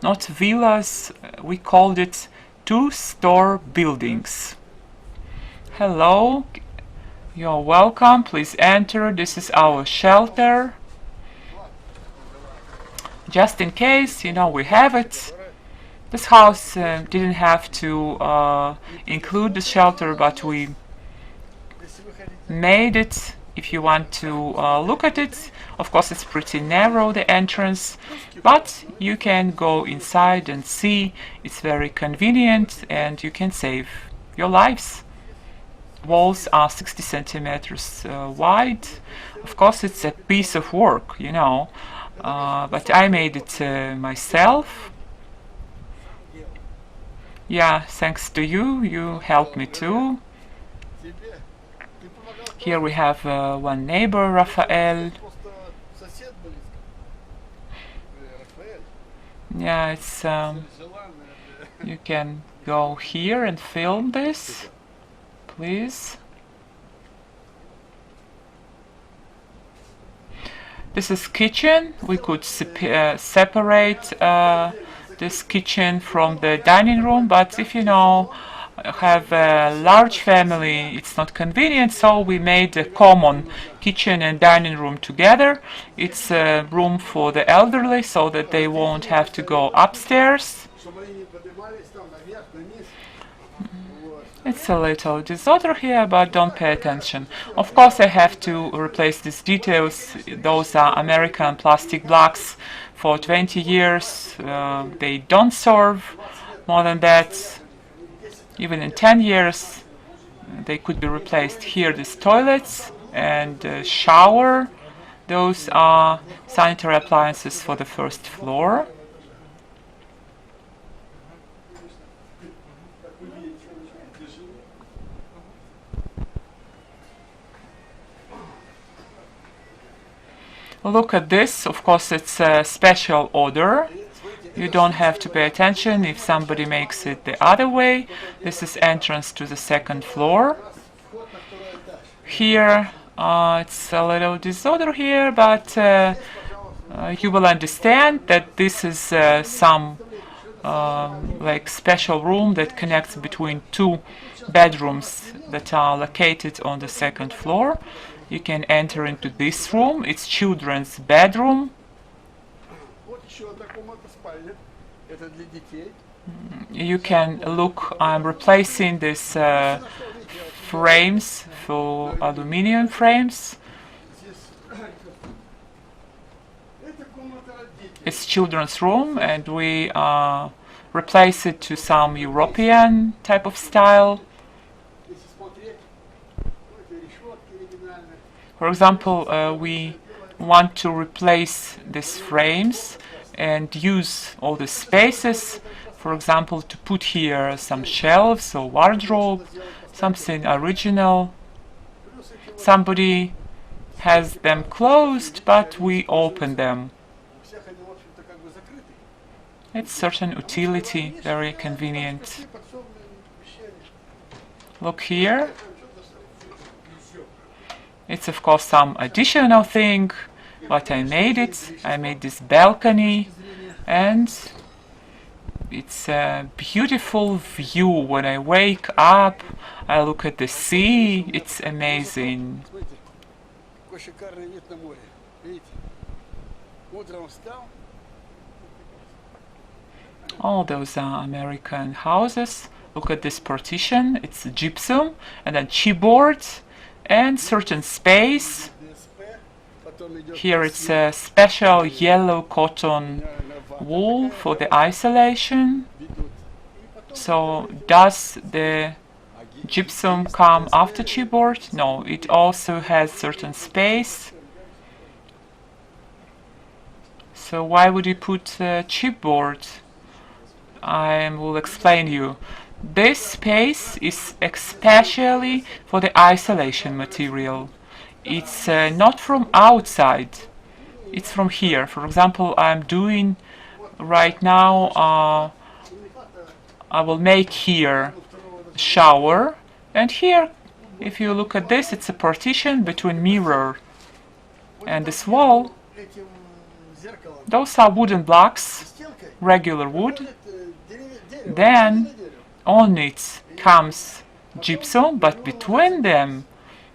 not villas, we called it two-store buildings. Hello, you're welcome, please enter. This is our shelter. Just in case, you know, we have it. This house didn't have to include the shelter, but we made it. If you want to look at it, of course it's pretty narrow, the entrance, but you can go inside and see. It's very convenient and you can save your lives. Walls are 60 centimeters wide. Of course it's a piece of work, you know, but I made it myself. Yeah, thanks to you, you helped me too. Here we have one neighbor, Raphael. Yeah, it's you can go here and film this, please. This is kitchen. We could separate this kitchen from the dining room, but if you know, have a large family, it's not convenient, so we made a common kitchen and dining room together. It's a room for the elderly so that they won't have to go upstairs. It's a little disorder here, but don't pay attention. Of course I have to replace these details. Those are American plastic blocks for 20 years. They don't serve more than that. Even in 10 years they could be replaced. Here these toilets and shower. Those are sanitary appliances for the first floor. Look at this. Of course it's a special order. You don't have to pay attention if somebody makes it the other way. This is entrance to the second floor. Here it's a little disorder here, but you will understand that this is some like special room that connects between two bedrooms that are located on the second floor. You can enter into this room. It's children's bedroom. You can look, I'm replacing these frames for aluminum frames. It's children's room and we replace it to some European type of style. For example, we want to replace these frames and use all the spaces, for example, to put here some shelves or wardrobe, something original. Somebody has them closed, but we open them. It's certain utility, very convenient. Look here. It's of course some additional thing, but I made it. I made this balcony and it's a beautiful view. When I wake up, I look at the sea. It's amazing. All those are American houses. Look at this partition. It's gypsum and then chipboard and certain space. Here it's a special yellow cotton wool for the isolation. So does the gypsum come after chipboard? No, it also has certain space. So why would you put chipboard? I will explain you. This space is especially for the isolation material. It's not from outside, it's from here. For example, I'm doing right now, I will make here a shower, and here, if you look at this, it's a partition between mirror and this wall. Those are wooden blocks regular wood. Then on it comes gypsum, but between them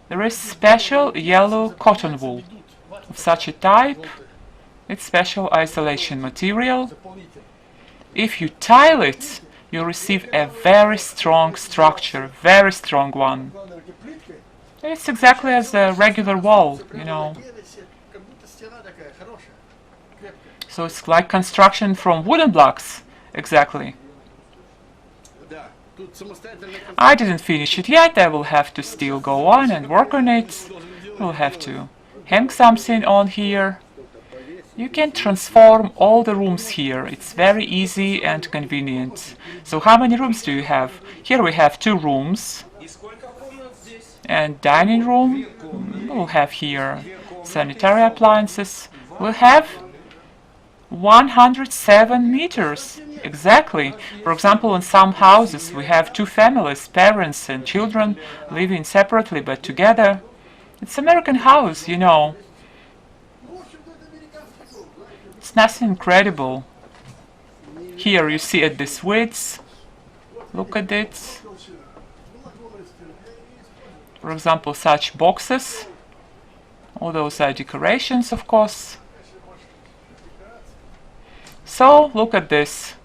there is special yellow cotton wool of such a type. It's special isolation material. If you tile it, you receive a very strong structure, very strong one. It's exactly as a regular wall, you know. So it's like construction from wooden blocks, exactly. I didn't finish it yet, I will have to still go on and work on it. We'll have to hang something on here. You can transform all the rooms here. It's very easy and convenient. So how many rooms do you have? Here we have 2 rooms. And dining room. We'll have here sanitary appliances. We'll have 107 meters. Exactly. For example, in some houses we have 2 families, parents and children living separately but together. It's American house, you know. It's nothing incredible. Here you see at this width. Look at it. For example, such boxes. All those are decorations, of course. So, look at this.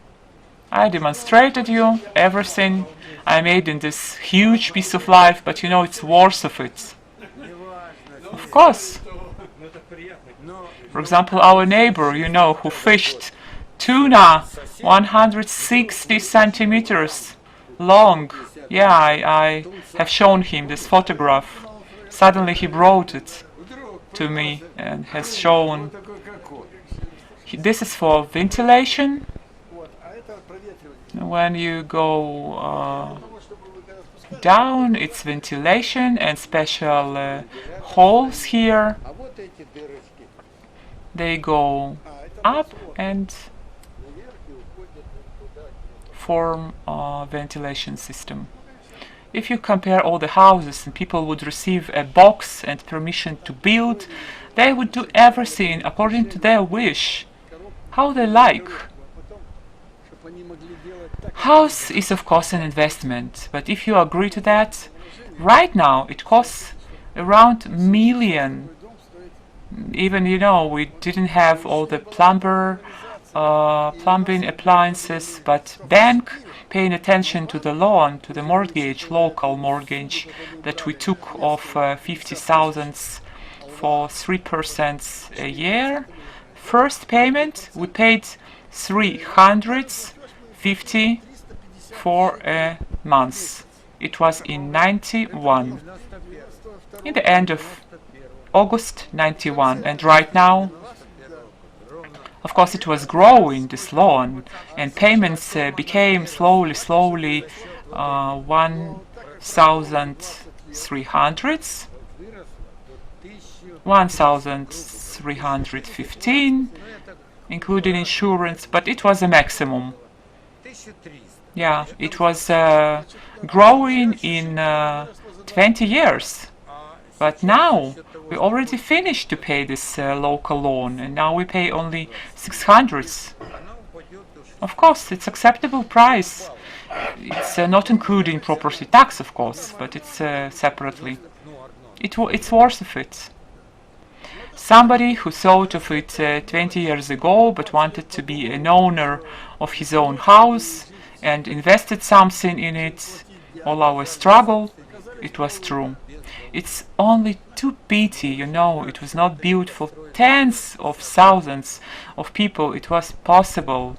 I demonstrated you everything I made in this huge piece of life, but you know it's worth of it. Of course. For example, our neighbor, you know, who fished tuna 160 centimeters long. Yeah, I have shown him this photograph. Suddenly he brought it to me and has shown. This is for ventilation. When you go down, it's ventilation and special holes here. They go up and form a ventilation system. If you compare all the houses and people would receive a box and permission to build, they would do everything according to their wish, how they like. House is of course an investment, but if you agree to that, right now it costs around $1 million. Even, you know, we didn't have all the plumbing appliances, but bank paying attention to the loan, to the mortgage, local mortgage that we took of 50,000 for 3% a year. First payment we paid 350 for a month. It was in 91, in the end of August 91, and right now, of course, it was growing, this loan, and payments became slowly 1,300, 1,315, including insurance, but it was a maximum. Yeah, it was growing in 20 years. But now we already finished to pay this local loan, and now we pay only 600. Of course, it's acceptable price. It's not including property tax, of course, but it's separately. It's worth of it. Somebody who thought of it 20 years ago, but wanted to be an owner of his own house and invested something in it, all our struggle, it was true. It's only too pity, you know, it was not built for tens of thousands of people. It was possible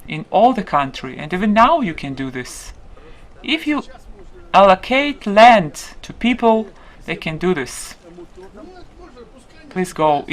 in all the country, and even now you can do this. If you allocate land to people, they can do this. Please go.